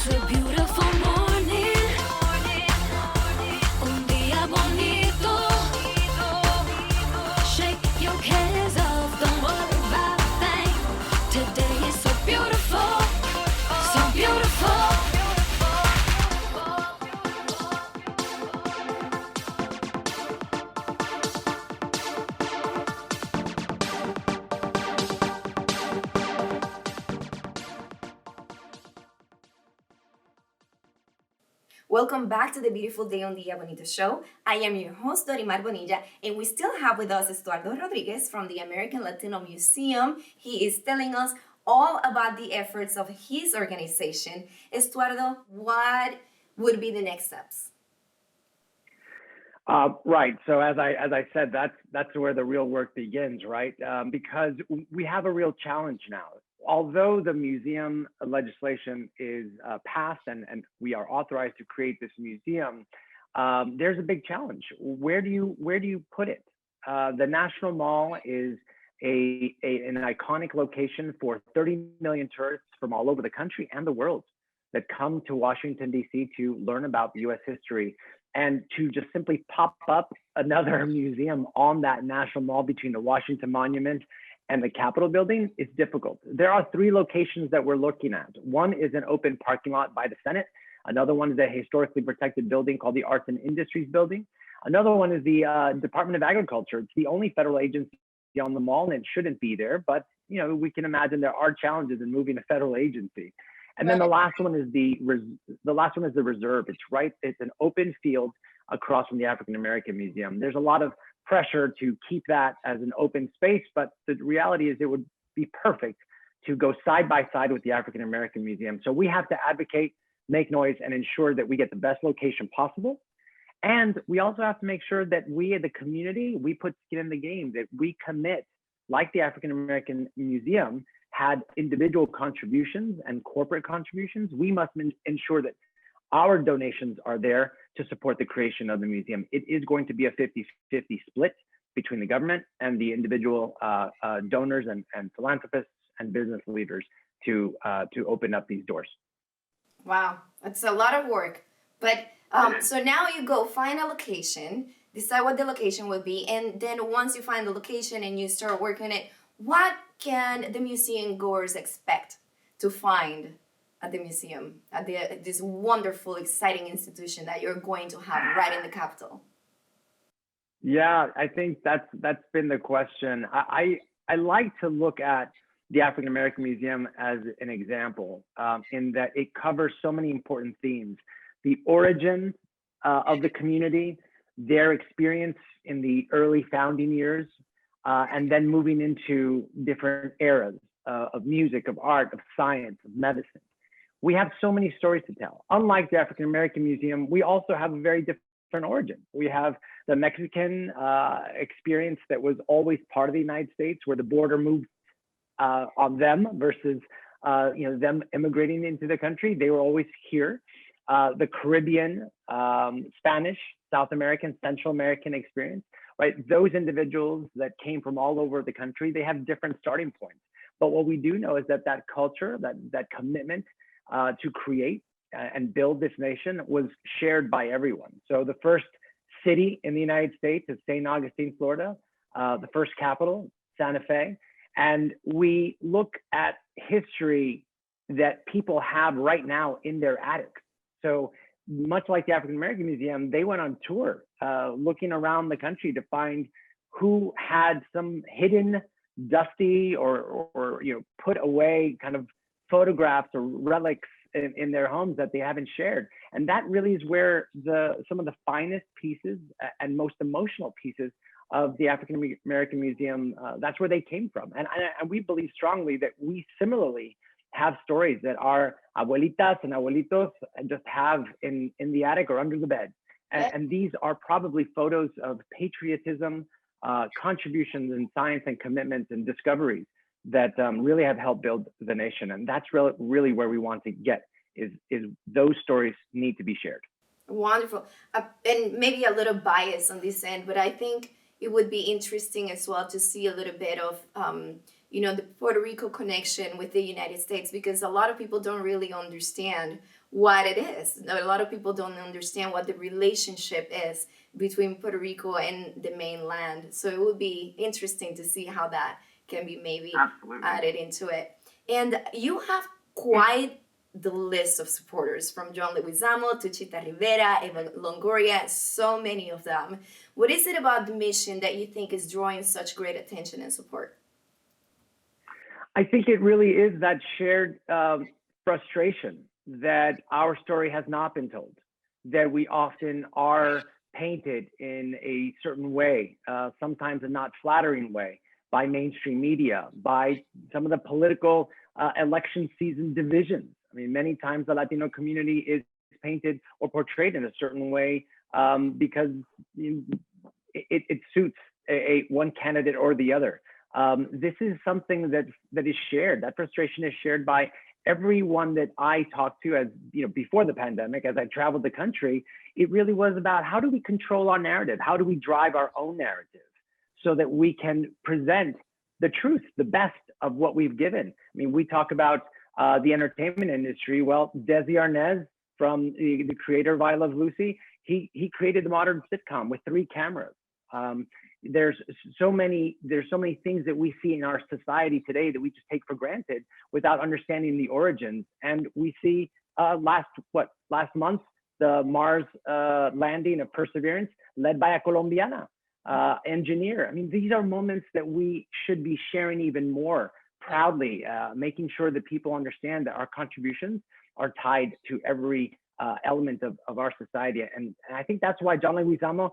It's a beautiful morning. Un día bonito. Shake your cares off, don't worry about a thing. Today is so beautiful, so beautiful. Welcome back to the Beautiful Day on Dia Bonito show. I am your host, Dorimar Bonilla, and we still have with us Estuardo Rdoriguez from the American Latino Museum. He is telling us all about the efforts of his organization. Estuardo, what would be the next steps? Right. So as I said, that's where the real work begins, right? Because we have a real challenge now. Although the museum legislation is passed and we are authorized to create this museum, there's a big challenge. Where do you put it? The National Mall is an iconic location for 30 million tourists from all over the country and the world that come to Washington, D.C. to learn about U.S. history. And to just simply pop up another museum on that National Mall between the Washington Monument and the Capitol building is difficult. There are three locations that we're looking at. One is an open parking lot by the Senate. Another one is a historically protected building called the Arts and Industries Building. Another one is the Department of Agriculture. It's the only federal agency on the mall, and it shouldn't be there, but we can imagine there are challenges in moving a federal agency. And then the last one is the reserve. It's an open field across from the African American Museum. There's a lot of pressure to keep that as an open space, but the reality is it would be perfect to go side by side with the African American Museum. So we have to advocate, make noise, and ensure that we get the best location possible. And we also have to make sure that we as a community, we put skin in the game, that we commit, like the African American Museum had individual contributions and corporate contributions. We must ensure that our donations are there to support the creation of the museum. It is going to be a 50-50 split between the government and the individual donors and philanthropists and business leaders to open up these doors. Wow, that's a lot of work. But so now you go find a location, decide what the location will be, and then once you find the location and you start working on it, what can the museum goers expect to find at the museum, at this wonderful, exciting institution that you're going to have right in the Capitol? Yeah, I think that's been the question. I like to look at the African American Museum as an example in that it covers so many important themes: the origin of the community, their experience in the early founding years, and then moving into different eras of music, of art, of science, of medicine. We have so many stories to tell. Unlike the African American Museum, we also have a very different origin. We have the Mexican experience that was always part of the United States, where the border moved on them versus them immigrating into the country. They were always here. The Caribbean, Spanish, South American, Central American experience, right? Those individuals that came from all over the country, they have different starting points. But what we do know is that culture, that commitment to create and build this nation was shared by everyone. So the first city in the United States is St. Augustine, Florida, the first capital, Santa Fe. And we look at history that people have right now in their attics. So much like the African American Museum, they went on tour looking around the country to find who had some hidden, dusty or put away kind of photographs or relics in their homes that they haven't shared. And that really is where some of the finest pieces and most emotional pieces of the African American Museum, that's where they came from. And we believe strongly that we similarly have stories that our abuelitas and abuelitos just have in the attic or under the bed. And these are probably photos of patriotism, contributions in science and commitments and discoveries that really have helped build the nation. And that's really where we want to get, is those stories need to be shared. Wonderful. And maybe a little bias on this end, but I think it would be interesting as well to see a little bit of, the Puerto Rico connection with the United States, because a lot of people don't really understand what it is. A lot of people don't understand what the relationship is between Puerto Rico and the mainland. So it would be interesting to see how that can be maybe added into it. And you have quite the list of supporters, from John Leguizamo to Chita Rivera, Eva Longoria, so many of them. What is it about the mission that you think is drawing such great attention and support? I think it really is that shared frustration that our story has not been told, that we often are painted in a certain way, sometimes a not flattering way, by mainstream media, by some of the political election season divisions. I mean, many times the Latino community is painted or portrayed in a certain way because it suits one candidate or the other. This is something that is shared. That frustration is shared by everyone that I talked to, as before the pandemic, as I traveled the country. It really was about, how do we control our narrative? How do we drive our own narrative so that we can present the truth, the best of what we've given? I mean, we talk about the entertainment industry. Well, Desi Arnaz, from the creator of I Love Lucy, he created the modern sitcom with 3 cameras. There's so many things that we see in our society today that we just take for granted without understanding the origins. And we see last month, the Mars landing of Perseverance, led by a Colombiana engineer. I mean, these are moments that we should be sharing even more proudly, making sure that people understand that our contributions are tied to every element of our society. And I think that's why John Leguizamo,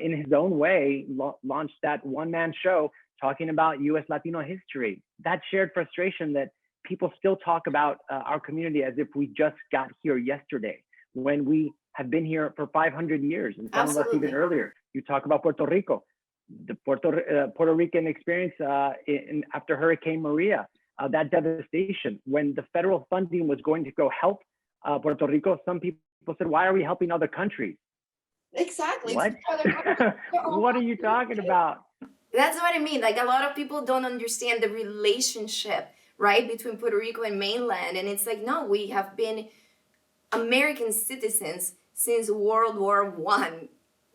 in his own way, launched that one-man show talking about U.S. Latino history. That shared frustration that people still talk about our community as if we just got here yesterday, when we have been here for 500 years, and some of us even earlier. You talk about Puerto Rico, the Puerto Rican experience after Hurricane Maria, that devastation. When the federal funding was going to go help Puerto Rico, some people said, why are we helping other countries? Exactly. What? What are you talking about? That's what I mean. Like, a lot of people don't understand the relationship, right, between Puerto Rico and mainland. And it's like, no, we have been American citizens since World War I.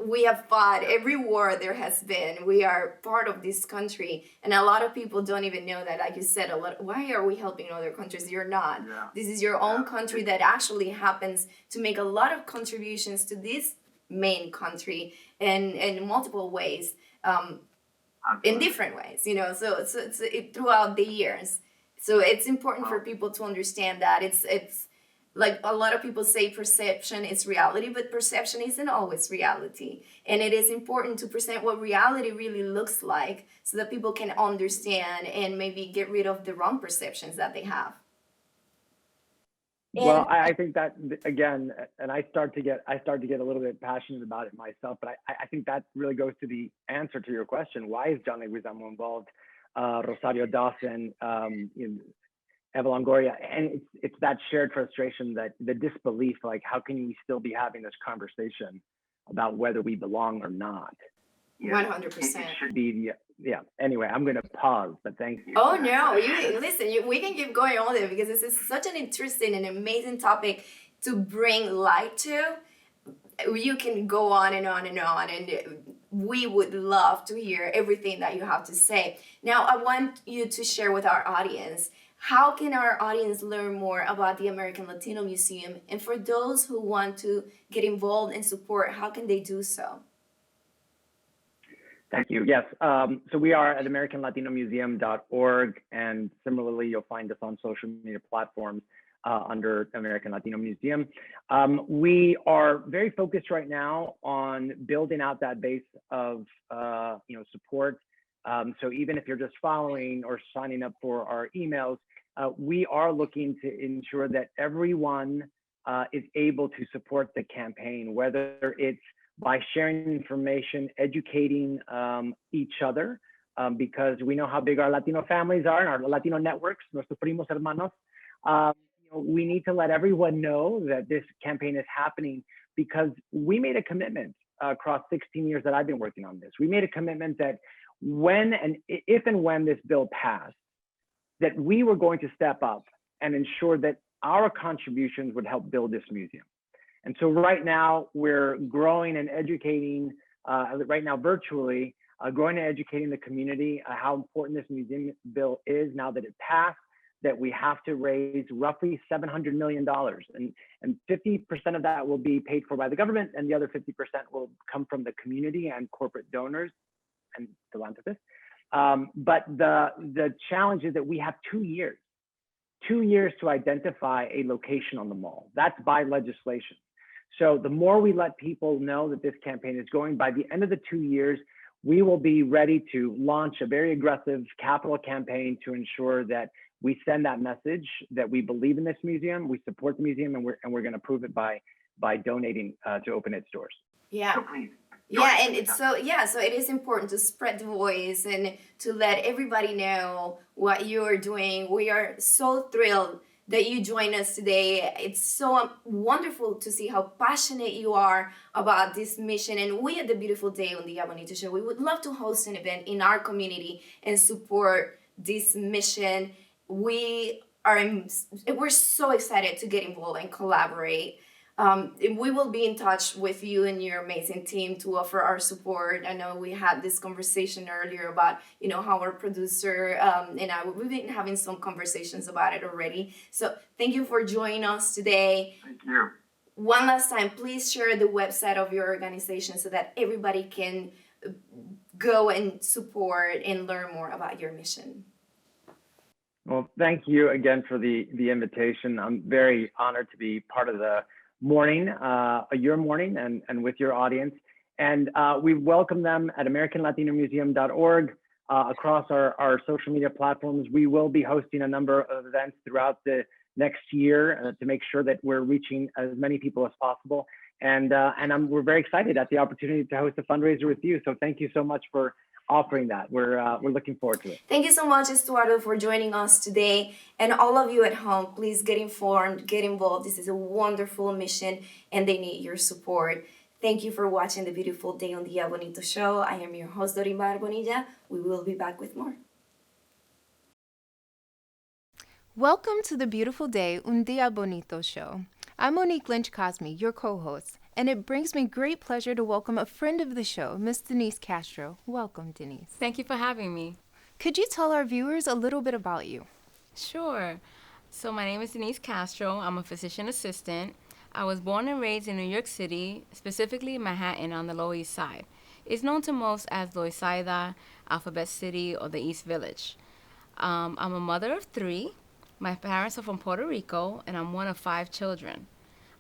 We have fought every war there has been. We are part of this country. And a lot of people don't even know that. Like you said, why are we helping other countries? You're not. Yeah. This is your own country that actually happens to make a lot of contributions to this main country in multiple ways, in different ways, so it's throughout the years. So it's important for people to understand that it's like, a lot of people say perception is reality, but perception isn't always reality. And it is important to present what reality really looks like so that people can understand and maybe get rid of the wrong perceptions that they have. Well, I think that, again, and I start to get a little bit passionate about it myself, but I think that really goes to the answer to your question. Why is John Leguizamo involved? Rosario Dawson, Eva Longoria, and it's that shared frustration, that the disbelief, like, how can we still be having this conversation about whether we belong or not? 100%. It should be Anyway, I'm going to pause, but thank you. Oh no, we can keep going on there, because this is such an interesting and amazing topic to bring light to. You can go on and on and on, and we would love to hear everything that you have to say. Now, I want you to share with our audience, how can our audience learn more about the American Latino Museum? And for those who want to get involved and support, how can they do so? Thank you. Yes. So we are at AmericanLatinoMuseum.org, and similarly, you'll find us on social media platforms under American Latino Museum. We are very focused right now on building out that base of support. So even if you're just following or signing up for our emails, we are looking to ensure that everyone is able to support the campaign, whether it's by sharing information, educating each other, because we know how big our Latino families are and our Latino networks, nuestros primos hermanos. We need to let everyone know that this campaign is happening, because we made a commitment across 16 years that I've been working on this. We made a commitment that if and when this bill passed, that we were going to step up and ensure that our contributions would help build this museum. And so right now we're growing and educating, right now virtually, growing and educating the community how important this museum bill is now that it passed, that we have to raise roughly $700 million. And 50% of that will be paid for by the government, and the other 50% will come from the community and corporate donors and philanthropists. But the challenge is that we have 2 years to identify a location on the mall. That's by legislation. So the more we let people know that this campaign is going, by the end of the 2 years, we will be ready to launch a very aggressive capital campaign to ensure that we send that message that we believe in this museum, we support the museum, and we're going to prove it by donating to open its doors. Yeah. Yeah, and it's so it is important to spread the voice and to let everybody know what you're doing. We are so thrilled that you join us today. It's so wonderful to see how passionate you are about this mission. And we at the Beautiful Day on the Bonito Show, we would love to host an event in our community and support this mission. We're so excited to get involved and collaborate. We will be in touch with you and your amazing team to offer our support. I know we had this conversation earlier about, how our producer and we've been having some conversations about it already. So thank you for joining us today. Thank you. One last time, please share the website of your organization so that everybody can go and support and learn more about your mission. Well, thank you again for the invitation. I'm very honored to be part of the morning, your morning, and with your audience. And we welcome them at AmericanLatinoMuseum.org, across our social media platforms. We will be hosting a number of events throughout the next year to make sure that we're reaching as many people as possible. And we're very excited at the opportunity to host a fundraiser with you. So thank you so much for offering that. We're looking forward to it. Thank you so much, Estuardo, for joining us today. And all of you at home, please get informed, get involved. This is a wonderful mission and they need your support. Thank you for watching the Beautiful Day on the Bonito Show. I am your host, Dorimar Bonilla. We will be back with more. Welcome to the Beautiful Day Un Dia Bonito Show. I'm Monique Lynch-Cosme, your co-host, and it brings me great pleasure to welcome a friend of the show, Miss Denise Castro. Welcome, Denise. Thank you for having me. Could you tell our viewers a little bit about you? Sure. So my name is Denise Castro. I'm a physician assistant. I was born and raised in New York City, specifically Manhattan on the Lower East Side. It's known to most as Loisaida, Alphabet City, or the East Village. I'm a mother of 3. My parents are from Puerto Rico, and I'm one of 5 children.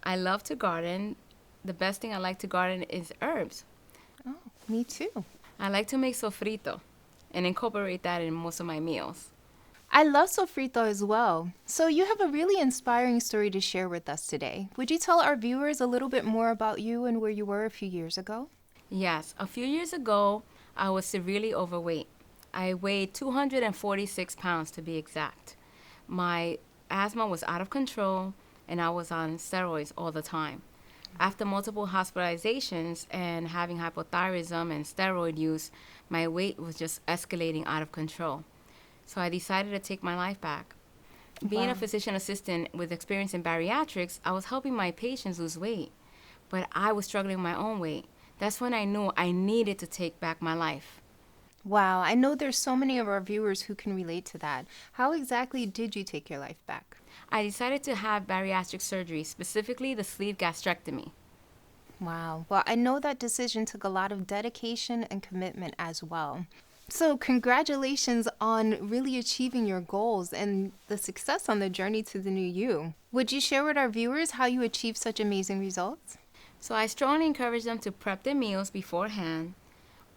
I love to garden. The best thing I like to garden is herbs. Oh, me too. I like to make sofrito and incorporate that in most of my meals. I love sofrito as well. So you have a really inspiring story to share with us today. Would you tell our viewers a little bit more about you and where you were a few years ago? Yes, a few years ago, I was severely overweight. I weighed 246 pounds to be exact. My asthma was out of control, and I was on steroids all the time. After multiple hospitalizations and having hypothyroidism and steroid use, my weight was just escalating out of control. So I decided to take my life back. Being a physician assistant with experience in bariatrics, I was helping my patients lose weight, but I was struggling with my own weight. That's when I knew I needed to take back my life. Wow, I know there's so many of our viewers who can relate to that. How exactly did you take your life back? I decided to have bariatric surgery, specifically the sleeve gastrectomy. Wow, well, I know that decision took a lot of dedication and commitment as well. So congratulations on really achieving your goals and the success on the journey to the new you. Would you share with our viewers how you achieved such amazing results? So I strongly encourage them to prep their meals beforehand,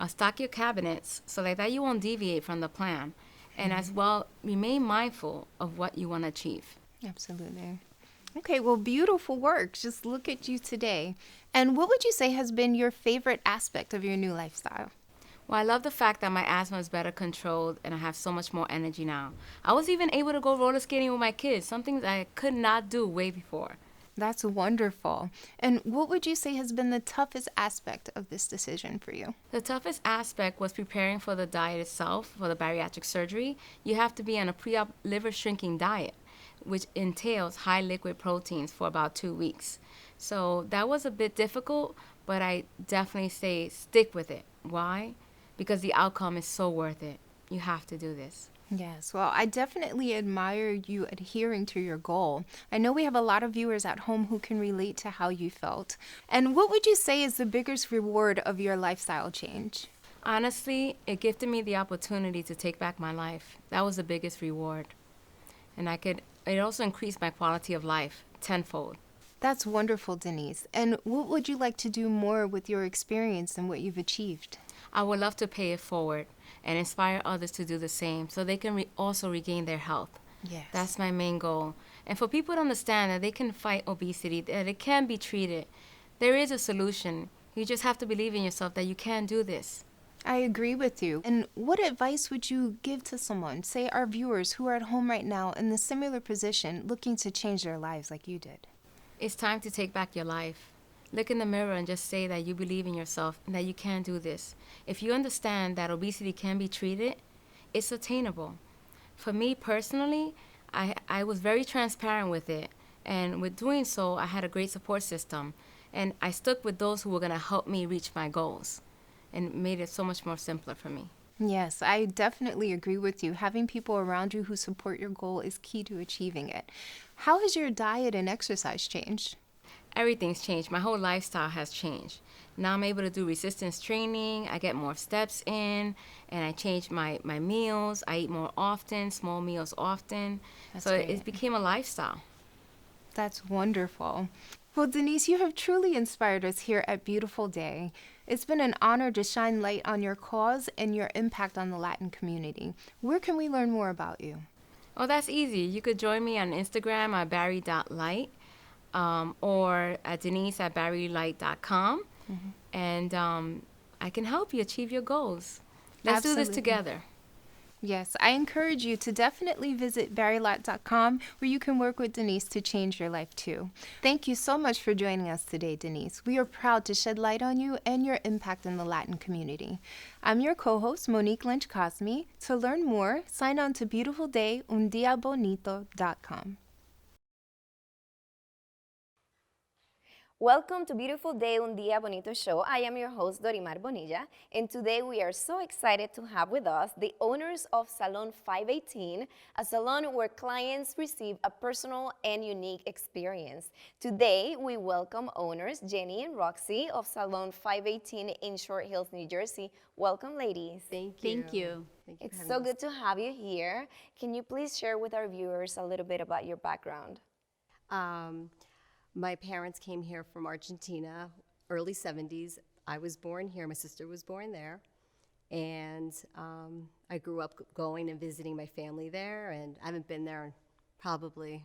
stock your cabinets so like that you won't deviate from the plan, and as well remain mindful of what you want to achieve. Absolutely. Okay, well, beautiful work. Just look at you today. And what would you say has been your favorite aspect of your new lifestyle? Well, I love the fact that my asthma is better controlled and I have so much more energy now. I was even able to go roller skating with my kids, something that I could not do way before. That's wonderful. And what would you say has been the toughest aspect of this decision for you? The toughest aspect was preparing for the diet itself, for the bariatric surgery. You have to be on a pre-op liver shrinking diet, which entails high liquid proteins for about 2 weeks. So that was a bit difficult, but I definitely say stick with it. Why? Because the outcome is so worth it. You have to do this. Yes, well, I definitely admire you adhering to your goal. I know we have a lot of viewers at home who can relate to how you felt. And what would you say is the biggest reward of your lifestyle change? Honestly, it gifted me the opportunity to take back my life. That was the biggest reward. And it also increased my quality of life tenfold. That's wonderful, Denise. And what would you like to do more with your experience and what you've achieved? I would love to pay it forward and inspire others to do the same so they can also regain their health. Yes. That's my main goal. And for people to understand that they can fight obesity, that it can be treated, there is a solution. You just have to believe in yourself that you can do this. I agree with you. And what advice would you give to someone, say our viewers who are at home right now in the similar position looking to change their lives like you did? It's time to take back your life. Look in the mirror and just say that you believe in yourself and that you can do this. If you understand that obesity can be treated, it's attainable. For me personally, I was very transparent with it. And with doing so, I had a great support system. And I stuck with those who were going to help me reach my goals. And made it so much more simpler for me. Yes, I definitely agree with you. Having people around you who support your goal is key to achieving it. How has your diet and exercise changed? Everything's changed. My whole lifestyle has changed. Now I'm able to do resistance training. I get more steps in, and I change my meals. I eat more often, small meals often. That's so great. it became a lifestyle. That's wonderful. Well, Denise, you have truly inspired us here at Beautiful Day. It's been an honor to shine light on your cause and your impact on the Latin community. Where can we learn more about you? Oh, that's easy. You could join me on Instagram at barry.light or at denise at barrylight.com. And I can help you achieve your goals. Let's do this Absolutely. together. Yes, I encourage you to definitely visit barrylight.com where you can work with Denise to change your life too. Thank you so much for joining us today, Denise. We are proud to shed light on you and your impact in the Latin community. I'm your co-host, Monique Lynch-Cosme. To learn more, sign on to beautifuldayundiabonito.com. Welcome to Beautiful Day Un Día Bonito show. I am your host, Dorimar Bonilla, and today we are so excited to have with us the owners of Salon 518, a salon where clients receive a personal and unique experience. Today, we welcome owners Jenny and Roxy of Salon 518 in Short Hills, New Jersey. Welcome, ladies. Thank you. It's so good to have you here. Can you please share with our viewers a little bit about your background? My parents came here from Argentina, early 70s. I was born here. My sister was born there. And I grew up going and visiting my family there. And I haven't been there in probably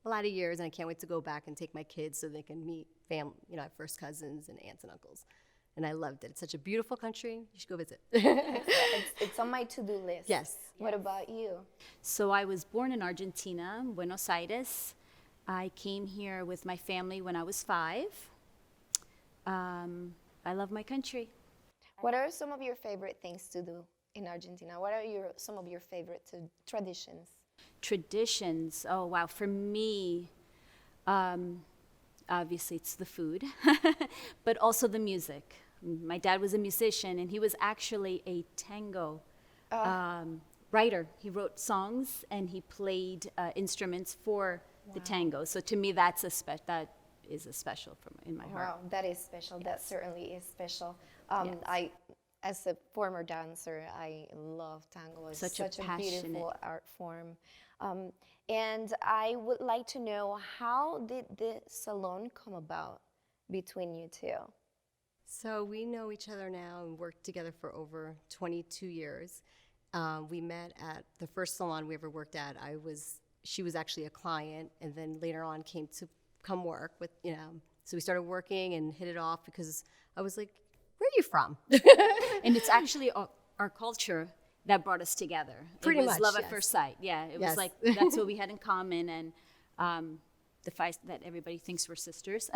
a lot of years. And I can't wait to go back and take my kids so they can meet family, I have first cousins and aunts and uncles. And I loved it. It's such a beautiful country. You should go visit. It's on my to-do list. Yes. What about you? So I was born in Argentina, Buenos Aires. I came here with my family when I was 5. I love my country. What are some of your favorite things to do in Argentina? What are some of your favorite traditions? Traditions, oh wow, for me, obviously it's the food, but also the music. My dad was a musician and he was actually a tango writer. He wrote songs and he played instruments for the tango. So to me, that is a special in my heart. Wow, that is special. That certainly is special. Yes. As a former dancer, I love tango. It's Such a beautiful passionate art form. And I would like to know, how did the salon come about between you two? So we know each other now and worked together for over 22 years. We met at the first salon we ever worked at. She was actually a client, and then later on came to come work with, so we started working and hit it off because I was like, where are you from? And it's actually our culture that brought us together. Pretty it was much, love yes. at first sight. Yeah, it Yes. was like, that's what we had in common. And defies that everybody thinks we're sisters.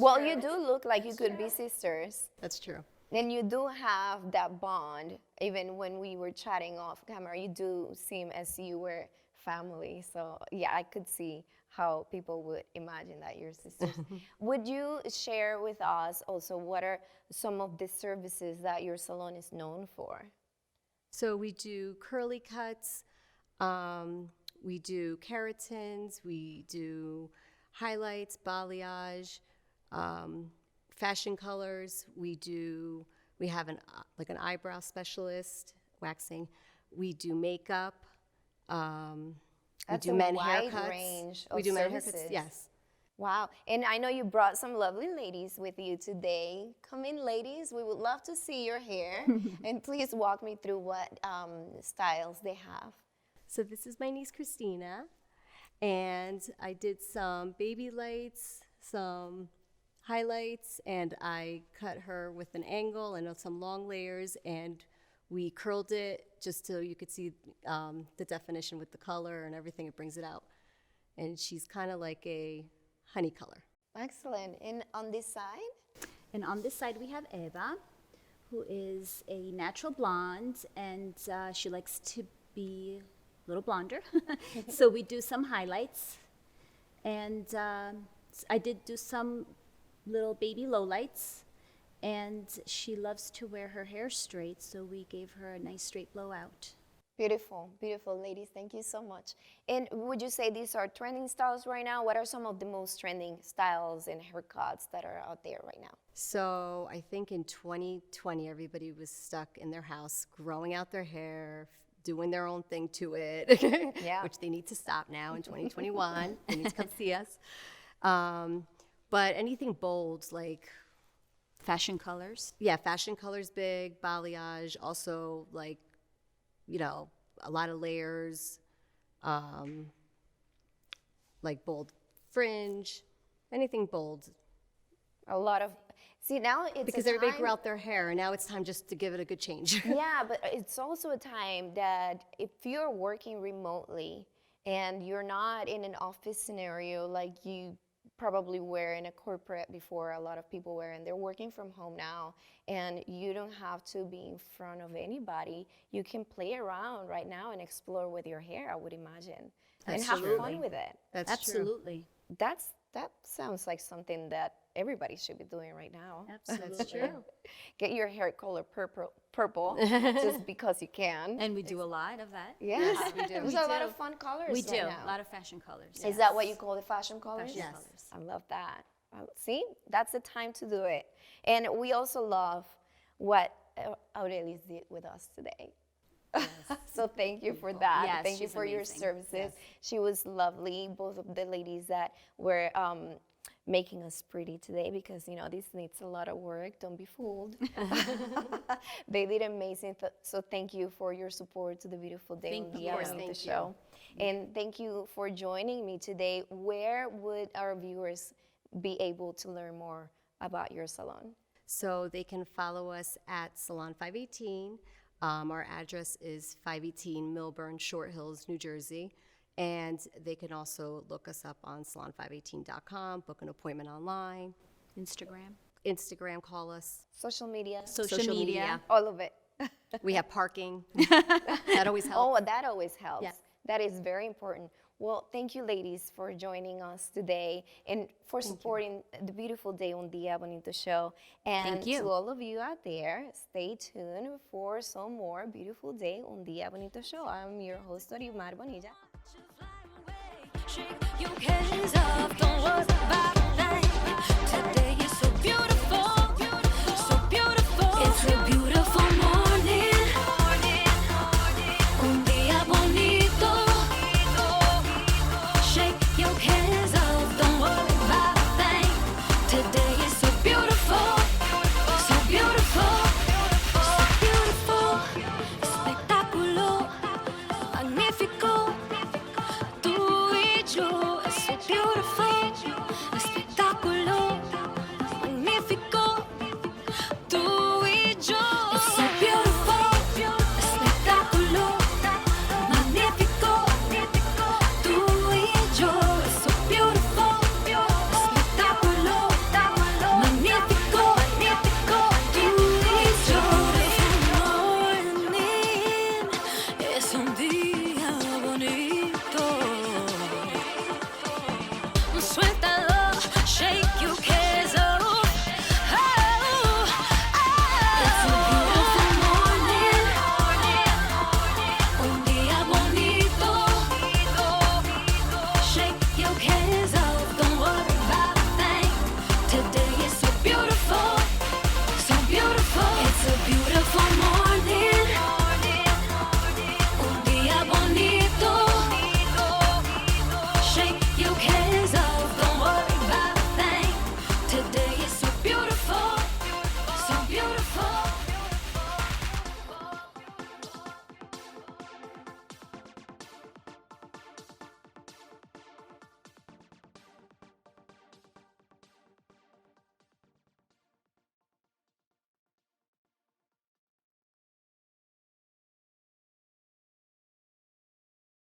Well, you do look like you could be sisters. That's true. And you do have that bond, even when we were chatting off camera, you do seem as you were family. So yeah, I could see how people would imagine that you're sisters. Would you share with us also what are some of the services that your salon is known for? So we do curly cuts, we do keratins, we do highlights, balayage, fashion colors. We have an eyebrow specialist, waxing. We do makeup. We That's do a men wide haircuts. range of We do men services. haircuts. Yes. Wow. And I know you brought some lovely ladies with you today. Come in, ladies. We would love to see your hair. And please walk me through what styles they have. So this is my niece Christina, and I did some baby lights, some highlights, and I cut her with an angle and some long layers, and we curled it just so you could see the definition with the color and everything. It brings it out. And she's kind of like a honey color. Excellent. And on this side? And on this side, we have Eva, who is a natural blonde, and she likes to be a little blonder. So we do some highlights. And I did do some little baby lowlights. And she loves to wear her hair straight, so we gave her a nice straight blowout. Beautiful, beautiful ladies. Thank you so much. And would you say these are trending styles right now? What are some of the most trending styles and haircuts that are out there right now? So I think in 2020, everybody was stuck in their house, growing out their hair, doing their own thing to it, Yeah. which they need to stop now in 2021. They need to come see us. But anything bold, like, Fashion colors. yeah, fashion colors big, balayage, also like, you know, a lot of layers, like bold fringe, anything bold. A lot of, see now it's Because a everybody time, grew out their hair, and now it's time just to give it a good change. yeah, but it's also a time that if you're working remotely and you're not in an office scenario like you probably were in a corporate before, a lot of people were, and they're working from home now, and you don't have to be in front of anybody. You can play around right now and explore with your hair, I would imagine, and have fun Absolutely. with it. That's true. Absolutely. That sounds like something that everybody should be doing right now. Absolutely. That's true. Get your hair color purple just because you can. And we do a lot of that. Yes, we do. There's We a lot do. of fun colors We right do. now. A lot of fashion colors. Is that what you call the fashion colors? Fashion Yes. colors. I love that. See, that's the time to do it. And we also love what Aurelius did with us today. So thank you for that. Yes, Thank you she's for your amazing. services. Yes. She was lovely, both of the ladies that were making us pretty today, because you know this needs a lot of work. Don't be fooled. They did amazing. So thank you for your support to the Beautiful Day Thank on the you. Of course, Bonito thank you. show. And thank you for joining me today. Where would our viewers be able to learn more about your salon? So they can follow us at Salon 518. Our address is 518 Milburn, Short Hills, New Jersey. And they can also look us up on salon518.com, book an appointment online, Instagram. call us. Social media? Social media. All of it. We have parking. That always helps. Oh, that always helps. Yeah. That is very important. Well, thank you, ladies, for joining us today and for supporting the Beautiful Day on Dia Bonito show. And Thank you. to all of you out there, stay tuned for some more Beautiful Day on Dia Bonito show. I'm your host, Orimar Bonilla. Shake your hands off, don't worry about a thing. Today is so beautiful, so beautiful. It's a beautiful morning. Un día bonito. Shake your hands off, don't worry about a thing. Today